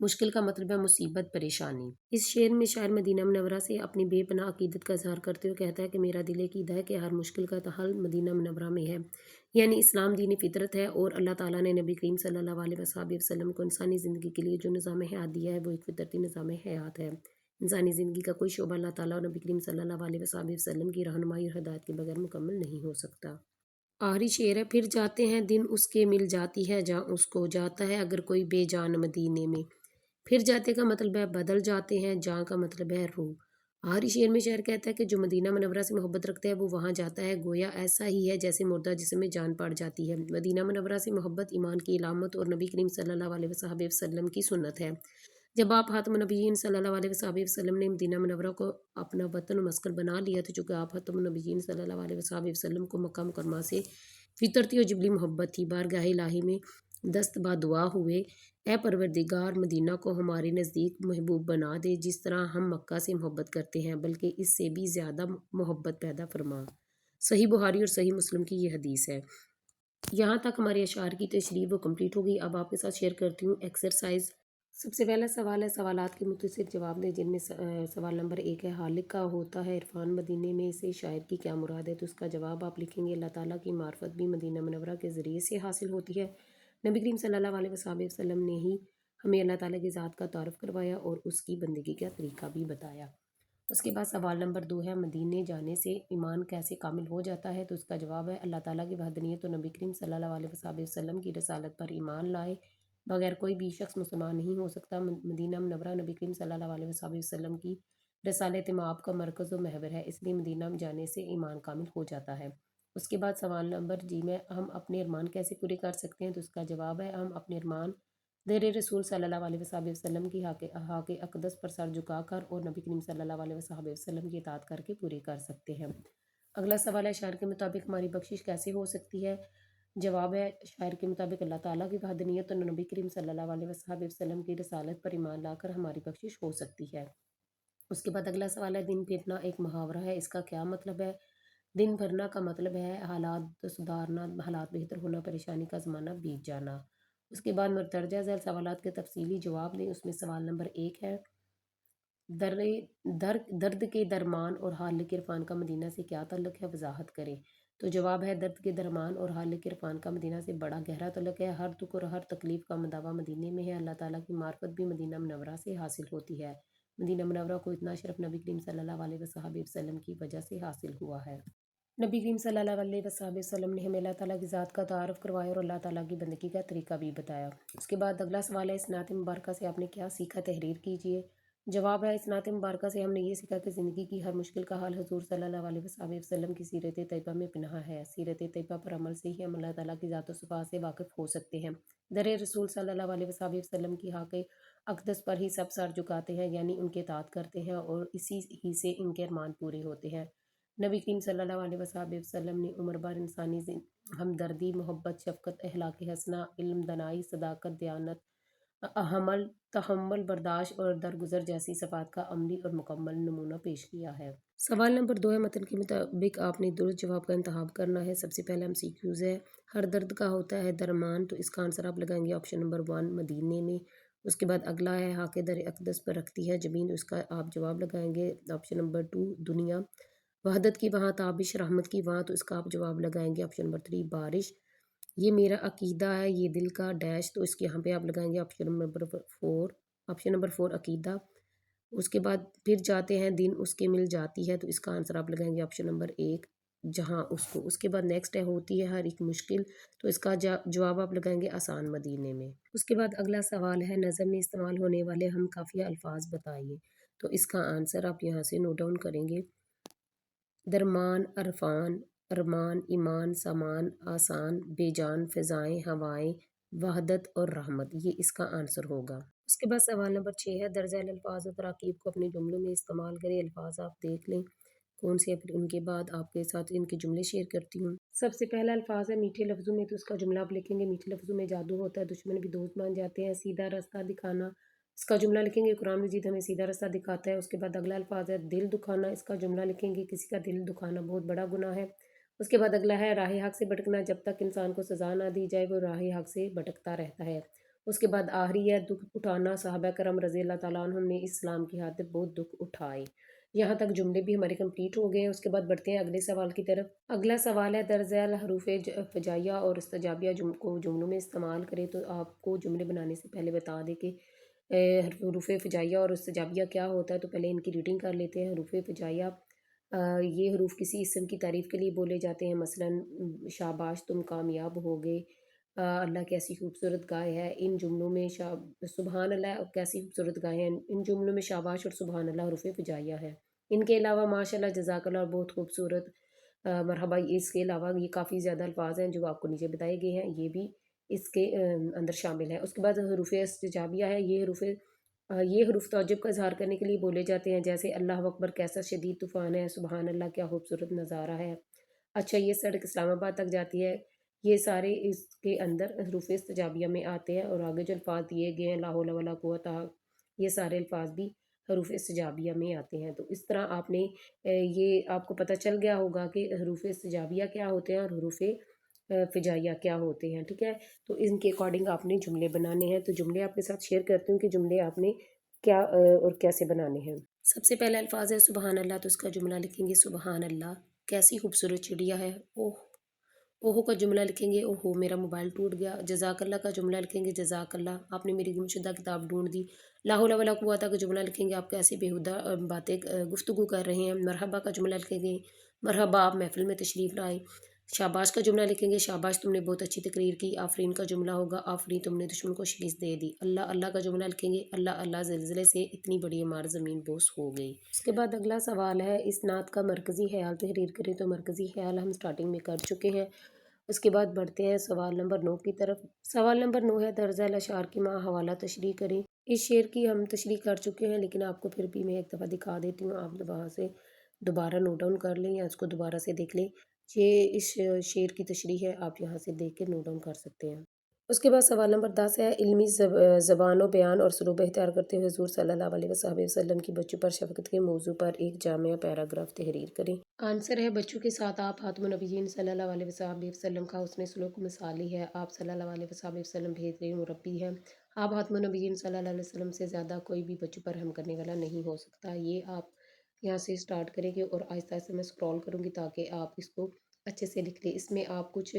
مشکل کا مطلب ہے مصیبت، پریشانی۔ اس شعر میں شاعر مدینہ منورہ سے اپنی بے پناہ عقیدت کا اظہار کرتے ہوئے کہتا ہے کہ میرا دل عقیدہ ہے کہ ہر مشکل کا حل مدینہ منورہ میں ہے، یعنی اسلام دین فطرت ہے، اور اللہ تعالیٰ نے نبی کریم صلی اللہ علیہ وسلم کو انسانی زندگی کے لیے جو نظام حیات دیا ہے وہ ایک فطرتی نظام حیات ہے۔ انسانی زندگی کا کوئی شعبہ اللہ تعالیٰ اور نبی کریم صلی اللہ علیہ وسلم کی رہنمائی اور ہدایت کے بغیر مکمل نہیں ہو سکتا۔ آخری شعر ہے، پھر جاتے ہیں دن اس کے مل جاتی ہے جہاں اس کو جاتا ہے اگر کوئی بے جان مدینے میں۔ پھر جاتے کا مطلب ہے بدل جاتے ہیں، جہاں کا مطلب ہے روح۔ آخری شعر میں شاعر کہتا ہے کہ جو مدینہ منورہ سے محبت رکھتا ہے وہ وہاں جاتا ہے، گویا ایسا ہی ہے جیسے مردہ جسم میں جان پڑ جاتی ہے۔ مدینہ منورہ سے محبت ایمان کی علامت اور نبی کریم صلی اللہ علیہ وسلم کی سنت ہے۔ جب آپ خاتم النبیین صلی اللہ علیہ وسلم نے مدینہ منورہ کو اپنا وطن و مسکن بنا لیا تو چونکہ آپ خاتم النبیین صلی اللہ علیہ وسلم کو مکہ مکرمہ سے فطرتی اور جبلی محبت تھی، بارگاہ الہی میں دست با دعا ہوئے، اے پروردگار مدینہ کو ہمارے نزدیک محبوب بنا دے، جس طرح ہم مکہ سے محبت کرتے ہیں بلکہ اس سے بھی زیادہ محبت پیدا فرما۔ صحیح بخاری اور صحیح مسلم کی یہ حدیث ہے۔ یہاں تک ہمارے اشعار کی تشریح وہ کمپلیٹ ہو گئی۔ اب آپ کے ساتھ شیئر کرتی ہوں ایکسرسائز۔ سب سے پہلا سوال ہے، سوالات کے مختصر جواب دیں، جن میں سوال نمبر 1 ہے، حالق کا ہوتا ہے عرفان مدینے میں سے شاعر کی کیا مراد ہے؟ تو اس کا جواب آپ لکھیں گے، اللہ تعالیٰ کی معرفت بھی مدینہ منورہ کے ذریعے سے حاصل ہوتی ہے۔ نبی کریم صلی اللہ علیہ وسلم نے ہی ہمیں اللہ تعالیٰ کی ذات کا تعارف کروایا اور اس کی بندگی کا طریقہ بھی بتایا۔ اس کے بعد سوال نمبر 2 ہے، مدینے جانے سے ایمان کیسے کامل ہو جاتا ہے؟ تو اس کا جواب ہے، اللہ تعالیٰ کی وحدانیت اور نبی کریم صلی اللہ علیہ وسلم کی رسالت پر ایمان لائے بغیر کوئی بھی شخص مسلمان نہیں ہو سکتا۔ مدینہ منورہ نبی کریم صلی اللہ علیہ وسلم کی رسالت مآب کا مرکز و محور ہے، اس لیے مدینہ جانے سے ایمان کامل ہو جاتا ہے۔ اس کے بعد سوال نمبر جی میں، ہم اپنے ارمان کیسے پورے کر سکتے ہیں؟ تو اس کا جواب ہے، ہم اپنے ارمان در رسول صلی اللہ علیہ وسلم کی حق اقدس پر سر جھکا کر اور نبی کریم صلی اللہ علیہ وسلم کی اطاعت کر کے پورے کر سکتے ہیں۔ اگلا سوال ہے، شاعر کے مطابق ہماری بخشش کیسے ہو سکتی ہے؟ جواب ہے، شاعر کے مطابق اللہ تعالیٰ کی وحدانیت اور نبی کریم صلی اللہ علیہ وسلم کی رسالت پر ایمان لا کر ہماری بخشش ہو سکتی ہے۔ اس کے بعد اگلا سوال ہے، دن پھرنا ایک محاورہ ہے، اس کا کیا مطلب ہے؟ دن بھرنا کا مطلب ہے حالات سدھارنا، حالات بہتر ہونا، پریشانی کا زمانہ بیت جانا۔ اس کے بعد مندرجہ ذیل سوالات کے تفصیلی جواب دیں۔ اس میں سوال نمبر 1 ہے، درد کے درمان اور حالق عرفان کا مدینہ سے کیا تعلق ہے؟ وضاحت کریں۔ تو جواب ہے، درد کے درمان اور حالق عرفان کا مدینہ سے بڑا گہرا تعلق ہے۔ ہر دکھ اور ہر تکلیف کا مداوع مدینے میں ہے۔ اللہ تعالیٰ کی معرفت بھی مدینہ منورہ سے حاصل ہوتی ہے۔ مدینہ منورہ کو اتنا شرف نبی کریم صلی اللہ علیہ وسلم کی وجہ سے حاصل ہوا ہے۔ نبی کریم صلی اللہ علیہ وسلم نے ہمیں اللہ تعالیٰ کی ذات کا تعارف کروایا اور اللہ تعالیٰ کی بندگی کا طریقہ بھی بتایا۔ اس کے بعد اگلا سوال ہے، اس نعت مبارکہ سے آپ نے کیا سیکھا؟ تحریر کیجیے۔ جواب ہے، اس نعت مبارکہ سے ہم نے یہ سیکھا کہ زندگی کی ہر مشکل کا حل حضور صلی اللہ علیہ وسلم کی سیرت طیبہ میں پنہاں ہے۔ سیرت طیبہ پر عمل سے ہی ہم اللہ تعالیٰ کی ذات و صفات سے واقف ہو سکتے ہیں۔ در رسول صلی اللہ علیہ وسلم کی حق اقدس پر ہی سب سر جھکاتے ہیں، یعنی ان کے اطاعت کرتے ہیں، اور اسی ہی سے ان کے ارمان پورے ہوتے ہیں۔ نبی کریم صلی اللہ علیہ وسلم نے عمر بھر انسانی ہمدردی، محبت، شفقت، اخلاق حسنہ، علم، دانائی، صداقت، دیانت، حمل، تحمل، برداشت اور درگزر جیسی صفات کا عملی اور مکمل نمونہ پیش کیا ہے۔ سوال نمبر 2 ہے، متن کے مطابق آپ نے درست جواب کا انتخاب کرنا ہے۔ سب سے پہلے ہم سی کیوز ہے، ہر درد کا ہوتا ہے درمان، تو اس کا آنسر آپ لگائیں گے آپشن نمبر 1 مدینے میں۔ اس کے بعد اگلا ہے، حق در اقدس پر رکھتی ہے جبین، تو اس کا آپ جواب لگائیں گے آپشن نمبر 2 دنیا۔ وحدت کی وہاں تابش، رحمت کی وہاں، تو اس کا آپ جواب لگائیں گے آپشن نمبر 3 بارش۔ یہ میرا عقیدہ ہے، یہ دل کا ڈیش، تو اس کے یہاں پہ آپ لگائیں گے آپشن نمبر 4 عقیدہ۔ اس کے بعد پھر جاتے ہیں دن اس کے مل جاتی ہے، تو اس کا آنسر آپ لگائیں گے آپشن نمبر 1 جہاں اس کو۔ اس کے بعد نیکسٹ ہے، ہوتی ہے ہر ایک مشکل، تو اس کا جواب آپ لگائیں گے آسان مدینے میں۔ اس کے بعد اگلا سوال ہے، نظم میں استعمال ہونے والے ہم قافیہ الفاظ بتائیے، تو اس کا آنسر آپ یہاں سے نوٹ ڈاؤن کریں گے، درمان، عرفان، ارمان، ایمان، سامان، آسان، بے جان، فضائیں، ہوائیں، وحدت اور رحمت، یہ اس کا آنسر ہوگا۔ اس کے بعد سوال نمبر 6 ہے، درج ذیل الفاظ و تراکیب کو اپنے جملوں میں استعمال کریں۔ الفاظ آپ دیکھ لیں کون سے، ان کے بعد آپ کے ساتھ ان کے جملے شیئر کرتی ہوں۔ سب سے پہلا الفاظ ہے میٹھے لفظوں میں، تو اس کا جملہ آپ لکھیں گے، میٹھے لفظوں میں جادو ہوتا ہے، دشمن بھی دوست بن جاتے ہیں۔ سیدھا راستہ دکھانا، اس کا جملہ لکھیں گے، قرآن مجید ہمیں سیدھا راستہ دکھاتا ہے۔ اس کے بعد اگلا الفاظ ہے دل دکھانا، اس کا جملہ لکھیں گے، کسی کا دل دکھانا بہت بڑا گناہ ہے۔ اس کے بعد اگلا ہے راہ حق سے بھٹکنا، جب تک انسان کو سزا نہ دی جائے وہ راہ حق سے بھٹکتا رہتا ہے۔ اس کے بعد آخری ہے دکھ اٹھانا، صحابہ کرام رضی اللہ تعالیٰ عنہم نے اسلام کی خاطر بہت دکھ اٹھائے۔ یہاں تک جملے بھی ہمارے کمپلیٹ ہو گئے ہیں۔ اس کے بعد بڑھتے ہیں اگلے سوال کی طرف۔ اگلا سوال ہے درج ذیل حروف فجائیہ اور استجابیہ کو جملوں میں استعمال کریں۔ تو آپ کو جملے بنانے سے پہلے بتا دیں کہ حروف فجائیہ اور استجابیہ کیا ہوتا ہے، تو پہلے ان کی ریڈنگ کر لیتے ہیں۔ حروف فجائیہ یہ حروف کسی اسم کی تعریف کے لیے بولے جاتے ہیں، مثلا شاباش تم کامیاب ہو گئے، اللہ کیسی خوبصورت گائے ہے۔ ان جملوں میں سبحان اللہ کیسی خوبصورت گائے ہیں، ان جملوں میں شاباش اور سبحان اللہ حروف فجائیہ ہے۔ ان کے علاوہ ماشاء اللہ، جزاک اللہ اور بہت خوبصورت، مرحبا، اس کے علاوہ یہ کافی زیادہ الفاظ ہیں جو آپ کو نیچے بتائے گئے ہیں، یہ بھی اس کے اندر شامل ہے۔ اس کے بعد حروف استجابیہ ہے، یہ حروف تعجب کا اظہار کرنے کے لیے بولے جاتے ہیں، جیسے اللہ اکبر کیسا شدید طوفان ہے، سبحان اللہ کیا خوبصورت نظارہ ہے، اچھا یہ سڑک اسلام آباد تک جاتی ہے۔ یہ سارے اس کے اندر حروف استجابیہ میں آتے ہیں، اور آگے جو الفاظ دیے گئے ہیں لا حول ولا قوت، یہ سارے الفاظ بھی حروف استجابیہ میں آتے ہیں۔ تو اس طرح آپ نے یہ آپ کو پتہ چل گیا ہوگا کہ حروف استجابیہ کیا ہوتے ہیں اور حروف فجائیہ کیا ہوتے ہیں، ٹھیک ہے۔ تو ان کے اکارڈنگ آپ نے جملے بنانے ہیں۔ تو جملے آپ کے ساتھ شیئر کرتی ہوں کہ جملے آپ نے کیا اور کیسے بنانے ہیں۔ سب سے پہلا الفاظ ہے سبحان اللہ، تو اس کا جملہ لکھیں گے سبحان اللہ کیسی خوبصورت چڑیا ہے۔ اوہو کا جملہ لکھیں گے اوہو میرا موبائل ٹوٹ گیا۔ جزاک اللہ کا جملہ لکھیں گے جزاک اللہ آپ نے میری گمشدہ کتاب ڈھونڈ دی۔ لا حول ولا قوت کا جملہ لکھیں گے آپ کیسے بیہودہ باتیں گفتگو کر رہے ہیں۔ مرحبا کا جملہ لکھیں گے مرحبا آپ محفل میں تشریف لائے۔ شاباش کا جملہ لکھیں گے شاباش تم نے بہت اچھی تقریر کی۔ آفرین کا جملہ ہوگا آفرین تم نے دشمن کو شکست دے دی۔ اللہ اللہ کا جملہ لکھیں گے اللہ اللہ زلزلے سے اتنی بڑی عمارت زمین بوس ہو گئی۔ اس کے بعد اگلا سوال ہے اس نعت کا مرکزی خیال تحریر کریں۔ تو مرکزی خیال ہم سٹارٹنگ میں کر چکے ہیں۔ اس کے بعد بڑھتے ہیں سوال نمبر 9 کی طرف۔ سوال نمبر 9 ہے درج ذیل اشعار کی ماں حوالہ تشریح کریں۔ اس شعر کی ہم تشریح کر چکے ہیں، لیکن آپ کو پھر بھی میں ایک دفعہ دکھا دیتی ہوں، آپ وہاں سے دوبارہ نوٹ ڈاؤن کر لیں یا اس کو دوبارہ سے دیکھ لیں۔ یہ اس شعر کی تشریح ہے، آپ یہاں سے دیکھ کے نوٹ ڈاؤن کر سکتے ہیں۔ اس کے بعد سوال نمبر 10 ہے علمی زبان و بیان اور سلوب اختیار کرتے ہوئے حضور صلی اللہ علیہ وسلم کی بچوں پر شفقت کے موضوع پر ایک جامع پیراگراف تحریر کریں۔ آنسر ہے بچوں کے ساتھ آپ خاتم النبیین صلی اللہ علیہ وسلم کا حسن سلوک مثالی ہے۔ آپ صلی اللہ علیہ وسلم بہترین مربی ہیں۔ آپ خاتم النبیین صلی اللہ علیہ وسلم سے زیادہ کوئی بھی بچوں پر رحم کرنے والا نہیں ہو سکتا۔ یہ آپ یہاں سے سٹارٹ کریں گے اور آہستہ آہستہ میں سکرول کروں گی تاکہ آپ اس کو اچھے سے لکھ لیں۔ اس میں آپ کچھ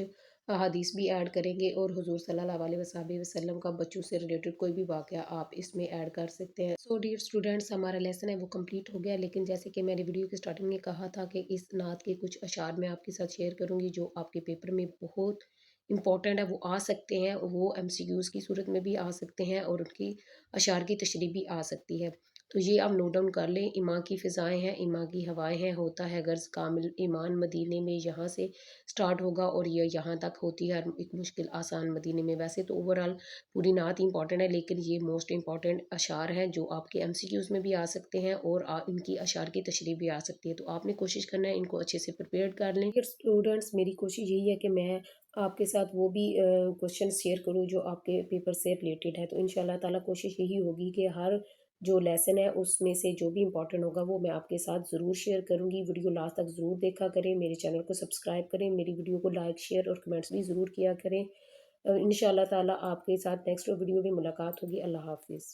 احادیث بھی ایڈ کریں گے اور حضور صلی اللہ علیہ وسلم کا بچوں سے ریلیٹڈ کوئی بھی واقعہ آپ اس میں ایڈ کر سکتے ہیں۔ سو ڈیئر اسٹوڈنٹس، ہمارا لیسن ہے وہ کمپلیٹ ہو گیا، لیکن جیسے کہ میں نے ویڈیو کی سٹارٹنگ میں کہا تھا کہ اس نعت کے کچھ اشعار میں آپ کے ساتھ شیئر کروں گی جو آپ کے پیپر میں بہت امپورٹنٹ ہے، وہ آ سکتے ہیں، وہ ایم سی کیوز کی صورت میں بھی آ سکتے ہیں اور ان کی اشعار کی تشریح بھی آ سکتی ہے۔ تو یہ آپ نوٹ ڈاؤن کر لیں۔ ایمان کی فضائیں ہیں، ایمان کی ہوائیں ہیں، ہوتا ہے غرض کامل ایمان مدینے میں، یہاں سے سٹارٹ ہوگا اور یہ یہاں تک ہوتی ہے ایک مشکل آسان مدینے میں۔ ویسے تو اوورآل پوری نعت امپورٹنٹ ہے، لیکن یہ موسٹ امپورٹنٹ اشعار ہیں جو آپ کے ایم سی کیوز میں بھی آ سکتے ہیں اور ان کی اشعار کی تشریح بھی آ سکتی ہے۔ تو آپ نے کوشش کرنا ہے ان کو اچھے سے پریپیئر کر لیں۔ اسٹوڈنٹس، میری کوشش یہی ہے کہ میں آپ کے ساتھ وہ بھی کوشچن شیئر کروں جو آپ کے پیپر سے ریلیٹڈ ہے۔ تو انشاءاللہ تعالیٰ کوشش یہی ہوگی کہ ہر جو لیسن ہے اس میں سے جو بھی امپورٹنٹ ہوگا وہ میں آپ کے ساتھ ضرور شیئر کروں گی۔ ویڈیو لاسٹ تک ضرور دیکھا کریں، میرے چینل کو سبسکرائب کریں، میری ویڈیو کو لائک شیئر اور کمنٹس بھی ضرور کیا کریں۔ انشاءاللہ تعالیٰ آپ کے ساتھ نیکسٹ ویڈیو میں ملاقات ہوگی۔ اللہ حافظ۔